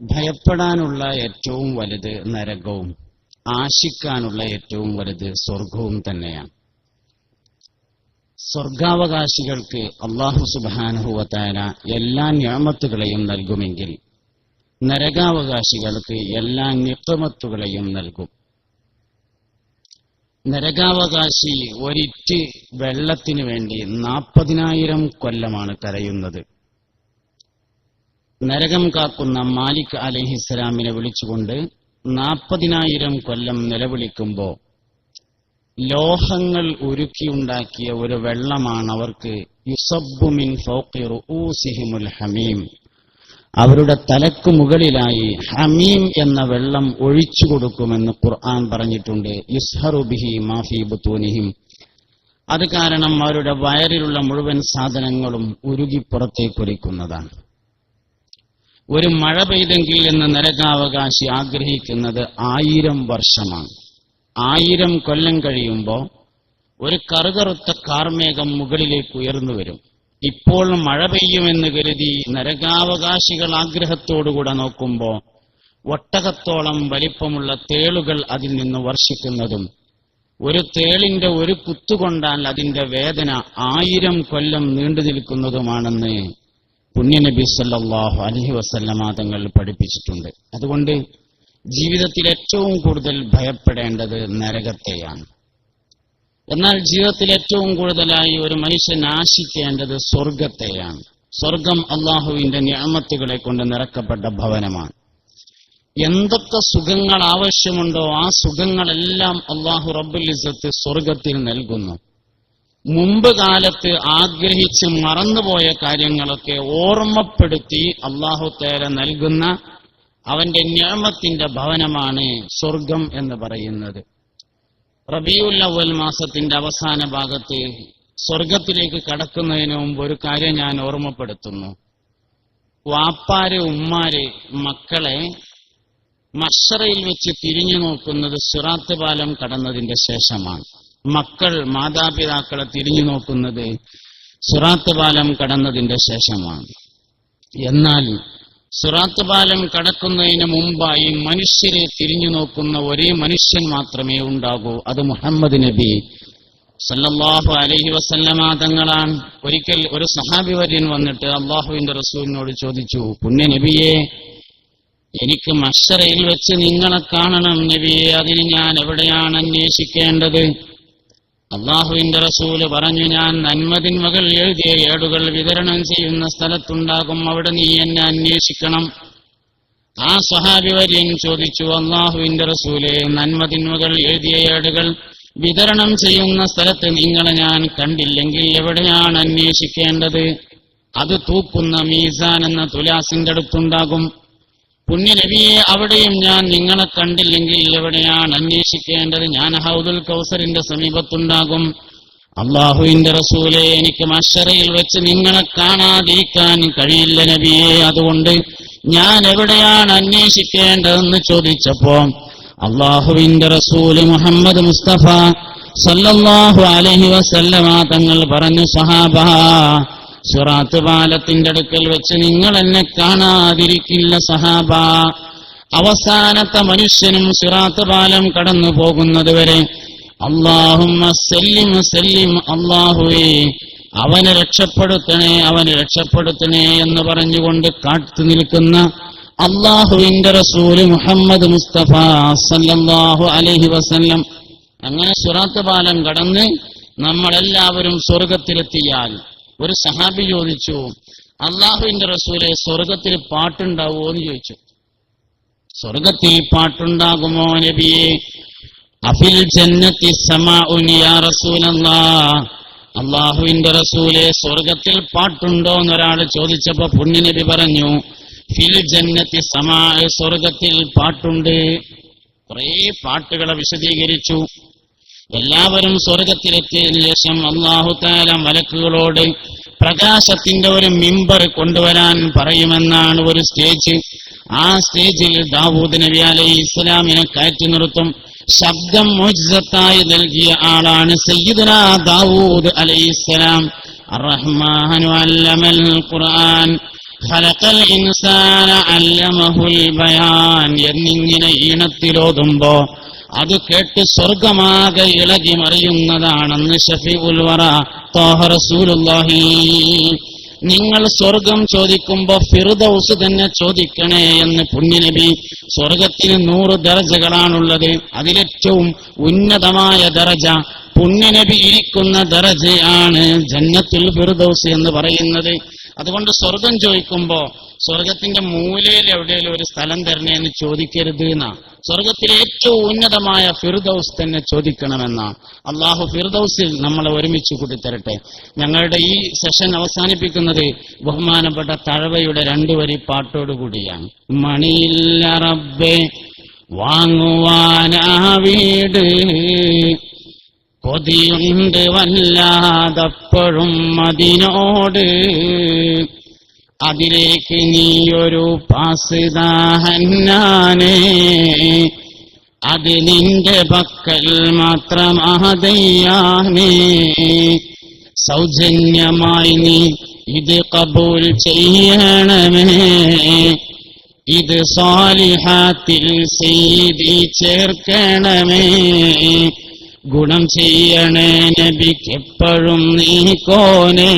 ഭയപ്പെടാനുള്ള ഏറ്റവും വലുത് നരകവും ആശിക്കാനുള്ള ഏറ്റവും വലുത് സ്വർഗവും തന്നെയാണ്. സ്വർഗാവകാശികൾക്ക് അല്ലാഹു സുബ്ഹാനഹു വ തആല എല്ലാ നിഅമത്തുകളെയും നൽകുമെങ്കിൽ നരകാവകാശികൾക്ക് എല്ലാ നിഖമത്തുകളെയും നൽകും. നരകാവകാശി ഒരിറ്റ് വെള്ളത്തിനു വേണ്ടി 40,000 കൊല്ലമാണ് കരയുന്നത്. നരകം കാക്കുന്ന മാലിക് അലൈഹിസ്സലാമിനെ വിളിച്ചുകൊണ്ട് 40,000 കൊല്ലം നിലവിളിക്കുമ്പോൾ ലോഹങ്ങൾ ഉരുക്കിയുണ്ടാക്കിയ ഒരു വെള്ളമാണ് അവർക്ക് യുസബ്ബു മിൻ ഫൗഖി റൂസിഹിമുൽ ഹമീം, അവരുടെ തലക്ക് മുകളിലായി ഹമീം എന്ന വെള്ളം ഒഴിച്ചു കൊടുക്കുമെന്ന് ഖുർആൻ പറഞ്ഞിട്ടുണ്ട്. യുസ്ഹറു ബിഹി മാ ഫീ ബുതൂനിഹിം, അത് കാരണം അവരുടെ വയറിലുള്ള മുഴുവൻ സാധനങ്ങളും ഉരുകി പുറത്തേക്കൊലിക്കുന്നതാണ്. ഒരു മഴ പെയ്തെങ്കിൽ എന്ന് നരകാവകാശി ആഗ്രഹിക്കുന്നത് 1000 വർഷമാണ്. 1000 കൊല്ലം കഴിയുമ്പോൾ ഒരു കറുകറുത്ത കാർമേഘം മുകളിലേക്ക് ഉയർന്നു വരും. ഇപ്പോൾ മഴ പെയ്യുമെന്ന് കരുതി നരകാവകാശികൾ ആഗ്രഹത്തോടുകൂടെ നോക്കുമ്പോൾ ഒട്ടകത്തോളം വലിപ്പമുള്ള തേളുകൾ അതിൽ നിന്ന് വർഷിക്കുന്നതും ഒരു തേളിന്റെ ഒരു കുത്തുകൊണ്ടാൽ അതിന്റെ വേദന 1000 കൊല്ലം നീണ്ടു നിൽക്കുന്നതുമാണെന്ന് പുണ്യനബി സല്ലല്ലാഹു അലൈഹി വസല്ലമ തങ്ങൾ പഠിപ്പിച്ചിട്ടുണ്ട്. അതുകൊണ്ട് ജീവിതത്തിൽ ഏറ്റവും കൂടുതൽ ഭയപ്പെടേണ്ടത് നരകത്തെയാണ്. എന്നാൽ ജീവിതത്തിൽ ഏറ്റവും കൂടുതലായി ഒരു മനുഷ്യൻ ആശിക്കേണ്ടത് സ്വർഗത്തെയാണ്. സ്വർഗം അള്ളാഹുവിന്റെ നിഅമത്തുകളെ കൊണ്ട് നിറക്കപ്പെട്ട ഭവനമാണ്. എന്തൊക്കെ സുഖങ്ങൾ ആവശ്യമുണ്ടോ ആ സുഖങ്ങളെല്ലാം അള്ളാഹു റബ്ബുൽ ഇസ്സത്ത് സ്വർഗത്തിൽ നൽകുന്നു. മുമ്പ് കാലത്ത് ആഗ്രഹിച്ച് മറന്നുപോയ കാര്യങ്ങളൊക്കെ ഓർമ്മപ്പെടുത്തി അല്ലാഹു തആല നൽകുന്ന അവന്റെ നിഅമത്തിന്റെ ഭവനമാണ് സ്വർഗം എന്ന് പറയുന്നത്. റബീഉൽ അവ്വൽ മാസത്തിന്റെ അവസാന ഭാഗത്ത് സ്വർഗത്തിലേക്ക് കടക്കുന്നതിന് മുമ്പ് ഒരു കാര്യം ഞാൻ ഓർമ്മപ്പെടുത്തുന്നു. വാപ്പാര് ഉമ്മാര് മക്കളെ മഹ്ശറയിൽ വെച്ച് തിരിഞ്ഞു നോക്കുന്നത് സിറാത്ത് പാലം കടന്നതിന്റെ ശേഷമാണ്. മക്കൾ മാതാപിതാക്കളെ തിരിഞ്ഞു നോക്കുന്നത് സിറാത്ത് പാലം കടന്നതിന്റെ ശേഷമാണ്. എന്നാൽ സിറാത്ത് പാലം കടക്കുന്നതിന് മുമ്പായി മനുഷ്യരെ തിരിഞ്ഞു നോക്കുന്ന ഒരേ മനുഷ്യൻ മാത്രമേ ഉണ്ടാകൂ. അത് മുഹമ്മദ് നബി സല്ലല്ലാഹു അലൈഹി വസല്ലമ തങ്ങളാണ്. ഒരിക്കൽ ഒരു സഹാബി വര്യൻ വന്നിട്ട് അള്ളാഹുവിന്റെ റസൂലിനോട് ചോദിച്ചു, പുണ്യ നബിയെ, എനിക്ക് മഹ്ശറയിൽ വെച്ച് നിങ്ങളെ കാണണം നബിയെ, അതിന് ഞാൻ എവിടെയാണ് അന്വേഷിക്കേണ്ടത്? അള്ളാഹുവിന്റെ റസൂല് പറഞ്ഞു, ഞാൻ നന്മതിന്മകൾ എഴുതിയ ഏടുകൾ വിതരണം ചെയ്യുന്ന സ്ഥലത്തുണ്ടാകും, അവിടെ നീ എന്നെ അന്വേഷിക്കണം. ആ സ്വഹാബി വര്യൻ ചോദിച്ചു, അള്ളാഹുവിന്റെ റസൂലെ, നന്മതിന്മകൾ എഴുതിയ ഏടുകൾ വിതരണം ചെയ്യുന്ന സ്ഥലത്ത് നിങ്ങളെ ഞാൻ കണ്ടില്ലെങ്കിൽ എവിടെയാണ് അന്വേഷിക്കേണ്ടത്? അത് തൂക്കുന്ന മീസാൻ എന്ന തുലാസിന്റെ അടുത്തുണ്ടാകും. പുണ്യനബിയെ, അവിടെയും ഞാൻ നിങ്ങളെ കണ്ടില്ലെങ്കിൽ എവിടെയാണ് അന്വേഷിക്കേണ്ടത്? ഞാൻ ഹൗദുൽ കൗസറിന്റെ സമീപത്തുണ്ടാകും. അള്ളാഹുവിന്റെ റസൂലെ, എനിക്ക് മഹ്ശറയിൽ വെച്ച് നിങ്ങളെ കാണാതിരിക്കാൻ കഴിയില്ല നബിയെ, അതുകൊണ്ട് ഞാൻ എവിടെയാണ് അന്വേഷിക്കേണ്ടതെന്ന് ചോദിച്ചപ്പോ അള്ളാഹുവിന്റെ റസൂല് മുഹമ്മദ് മുസ്തഫ സല്ലല്ലാഹു അലൈഹി വസല്ലമ തങ്ങൾ പറഞ്ഞു, സഹാബാ, സിറാത്ത് പാലത്തിന്റെ അടുക്കൽ വെച്ച് നിങ്ങൾ എന്നെ കാണാതിരിക്കില്ല സഹാബ. അവസാനത്തെ മനുഷ്യനും സിറാത്ത് പാലം കടന്നു പോകുന്നത് വരെ അല്ലാഹുമ്മ സല്ലിം സല്ലിം, അല്ലാഹുവേ അവനെ രക്ഷപ്പെടുത്തണേ, അവനെ രക്ഷപ്പെടുത്തണേ എന്ന് പറഞ്ഞുകൊണ്ട് കാത്തു നിൽക്കുന്ന അല്ലാഹുവിന്റെ റസൂല് മുഹമ്മദ് മുസ്തഫ സല്ലല്ലാഹു അലൈഹി വസല്ലം. അങ്ങനെ സിറാത്ത് പാലം കടന്ന് നമ്മളെല്ലാവരും സ്വർഗത്തിലെത്തിയാൽ ഒരു സഹാബി ചോദിച്ചു, അള്ളാഹുവിന്റെ റസൂലെ, സ്വർഗത്തിൽ പാട്ടുണ്ടാവുമോ എന്ന് ചോദിച്ചു. സ്വർഗത്തിൽ പാട്ടുണ്ടാകുമോ നബിയെ? അഫിൽ ജന്നത്തി സമാഉൻ യാ റസൂലല്ലാഹ്, അള്ളാഹുവിന്റെ റസൂലെ, സ്വർഗത്തിൽ പാട്ടുണ്ടോ എന്നൊരാൾ ചോദിച്ചപ്പോ പുണ്യനബി പറഞ്ഞു, ഫിൽ ജന്നത്തി സമാ, സ്വർഗത്തിൽ പാട്ടുണ്ട്. കുറേ പാട്ടുകളെ വിശദീകരിച്ചു. എല്ലാവരും സ്വർഗത്തിലെത്തിയതിനു ശേഷം അല്ലാഹു തആല മലക്കുകളോട് പ്രകാശത്തിന്റെ ഒരു മിമ്പർ കൊണ്ടുവരാൻ പറയുമെന്നാണ് ഒരു സ്റ്റേജ്. ആ സ്റ്റേജിൽ ദാവൂദ് നബി അലൈഹി ഇസ്ലാമിനെ കയറ്റി നിർത്തും. ശബ്ദം മുഅ്ജിസത്തായി നൽകിയ ആളാണ് സയ്യിദുനാ ദാവൂദ് അലൈഹിസ്സലാം. അർറഹ്മാനു അല്ലമൽ ഖുർആൻ, ഖലഖൽ ഇൻസാന അല്ലമഹുൽ ബയാൻ എന്നിങ്ങനെ ഈണത്തിലോതുമ്പോ അത് കേട്ട് സ്വർഗമാകെ ഇളകി മറിയുന്നതാണെന്ന് ഷഫീഉൽ വറ ത്വാഹ റസൂലുള്ളാഹി. നിങ്ങൾ സ്വർഗം ചോദിക്കുമ്പോ ഫിർദൗസ് തന്നെ ചോദിക്കണേ എന്ന് പുണ്യനബി. സ്വർഗത്തിന് 100 ദറജകളാണുള്ളത്. അതിലേറ്റവും ഉന്നതമായ ദറജ പുണ്യനബി ഇരിക്കുന്ന ദറജയാണ് ജന്നത്തുൽ ഫിർദൗസ് എന്ന് പറയുന്നത്. അതുകൊണ്ട് സ്വർഗം ചോദിക്കുമ്പോ സ്വർഗത്തിന്റെ മൂലയിൽ എവിടെയെങ്കിലും ഒരു സ്ഥലം തരണേ എന്ന് ചോദിക്കരുത് എന്നാ. സ്വർഗത്തിലെ ഏറ്റവും ഉന്നതമായ ഫിർദൗസ് തന്നെ ചോദിക്കണമെന്നാ. അള്ളാഹു ഫിർദൗസിൽ നമ്മളെ ഒരുമിച്ച് കൂട്ടിത്തരട്ടെ. ഞങ്ങളുടെ ഈ സെഷൻ അവസാനിപ്പിക്കുന്നത് ബഹുമാനപ്പെട്ട തഴവയുടെ 2 വരി പാട്ടോടുകൂടിയാണ്. മണിയില്ല റബ്ബേ വാങ്ങുവാനാ വീട്, കൊതിയുണ്ട് വല്ലാതപ്പോഴും അതിനോട്, അതിലേക്ക് നീയൊരു പാസ് ദാഹന്നാനേ, അത് നിന്റെ പക്കൽ മാത്രമാതയ്യാനേ. സൗജന്യമായി നീ ഇത് കബൂൽ ചെയ്യണമേ, ഇത് സാലിഹാത്തിൽ സയ്യിദി ചേർക്കണമേ. ഗുണം ചെയ്യണേ നബിക്കെപ്പോഴും നീ കോനേ.